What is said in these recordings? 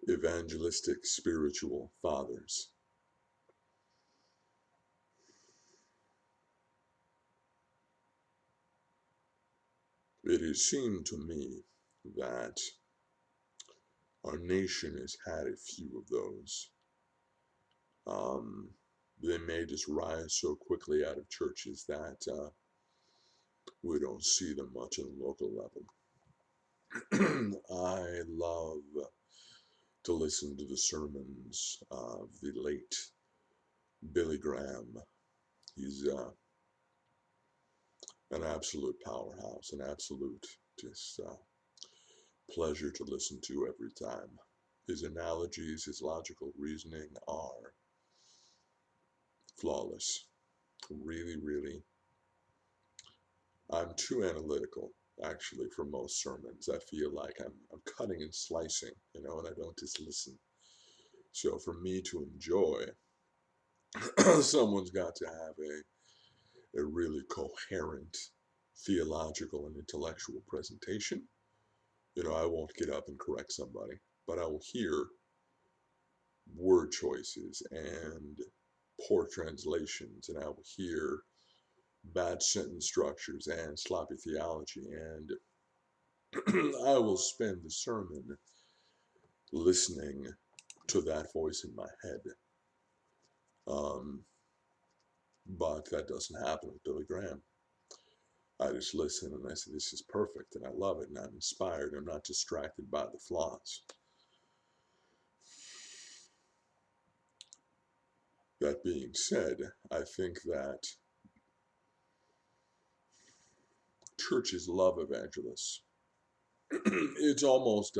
evangelistic spiritual fathers. It has seemed to me that our nation has had a few of those. Um, they may just rise so quickly out of churches that we don't see them much on the local level. I love to listen to the sermons of the late Billy Graham. He's an absolute powerhouse, an absolute just pleasure to listen to every time. His analogies, his logical reasoning are flawless. Really, really. I'm too analytical, actually, for most sermons. I feel like I'm cutting and slicing, and I don't just listen. So for me to enjoy, someone's got to have a really coherent theological and intellectual presentation. I won't get up and correct somebody, but I will hear word choices and poor translations, and I will hear bad sentence structures and sloppy theology, and I will spend the sermon listening to that voice in my head. Um, but that doesn't happen with Billy Graham. I just listen and I say, this is perfect, and I love it, and I'm inspired. I'm not distracted by the flaws. That being said, I think that churches love evangelists. It's almost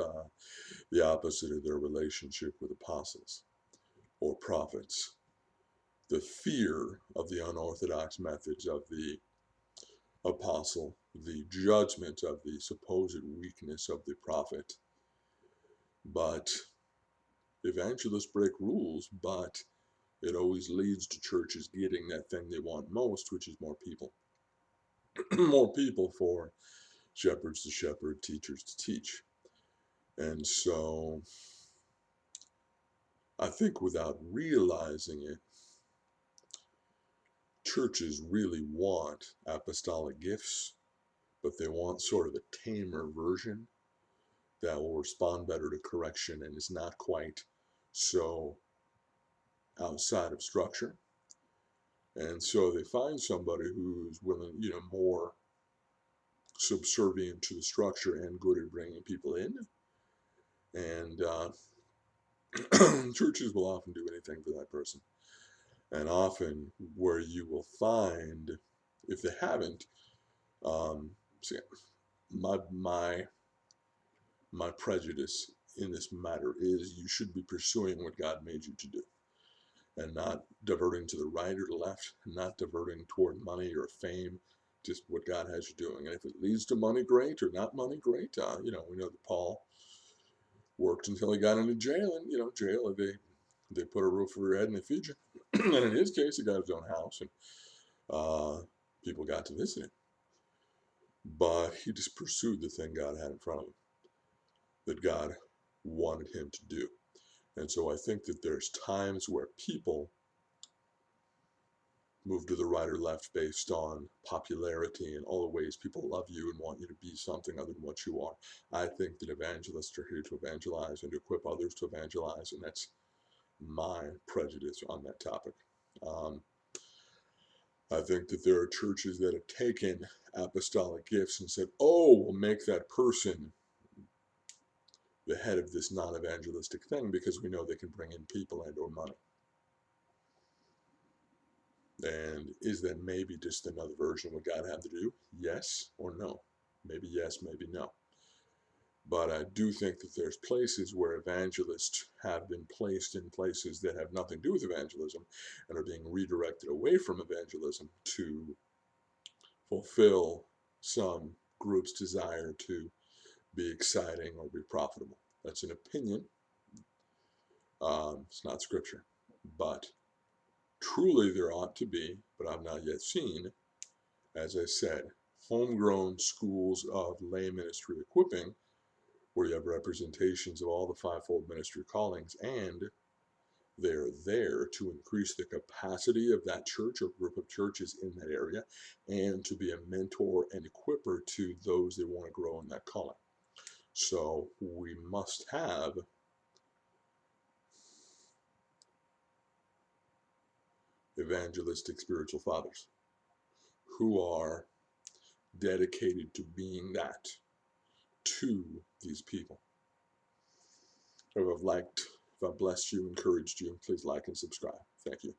the opposite of their relationship with apostles or prophets. The fear of the unorthodox methods of the apostle, the judgment of the supposed weakness of the prophet. But evangelists break rules, but it always leads to churches getting that thing they want most, which is more people. More people for shepherds to shepherd, teachers to teach. And so I think without realizing it, churches really want apostolic gifts, but they want sort of a tamer version that will respond better to correction and is not quite so outside of structure. And so they find somebody who's willing, more subservient to the structure and good at bringing people in. And churches will often do anything for that person. And often where you will find, if they haven't, see, my prejudice in this matter is you should be pursuing what God made you to do, and not diverting to the right or the left, not diverting toward money or fame, just what God has you doing. And if it leads to money, great, or not money, great. We know that Paul worked until he got into jail, and jail, they put a roof over your head and they feed you. And in his case, he got his own house, and people got to visit him. But he just pursued the thing God had in front of him, that God wanted him to do. And so I think that there's times where people move to the right or left based on popularity and all the ways people love you and want you to be something other than what you are. I think that evangelists are here to evangelize and to equip others to evangelize, and that's my prejudice on that topic. I think that there are churches that have taken apostolic gifts and said, oh, we'll make that person the head of this non-evangelistic thing because we know they can bring in people and or money. And is that maybe just another version of what God had to do? Yes or no? Maybe yes, maybe no. But I do think that there's places where evangelists have been placed in places that have nothing to do with evangelism and are being redirected away from evangelism to fulfill some group's desire to be exciting or be profitable. That's an opinion. It's not scripture. But truly there ought to be, but I've not yet seen, as I said, homegrown schools of lay ministry equipping where you have representations of all the fivefold ministry callings, and they're there to increase the capacity of that church or group of churches in that area, and to be a mentor and equiper to those that want to grow in that calling. So we must have evangelistic spiritual fathers who are dedicated to being that to these people. If I've blessed you, encouraged you, please like and subscribe. Thank you.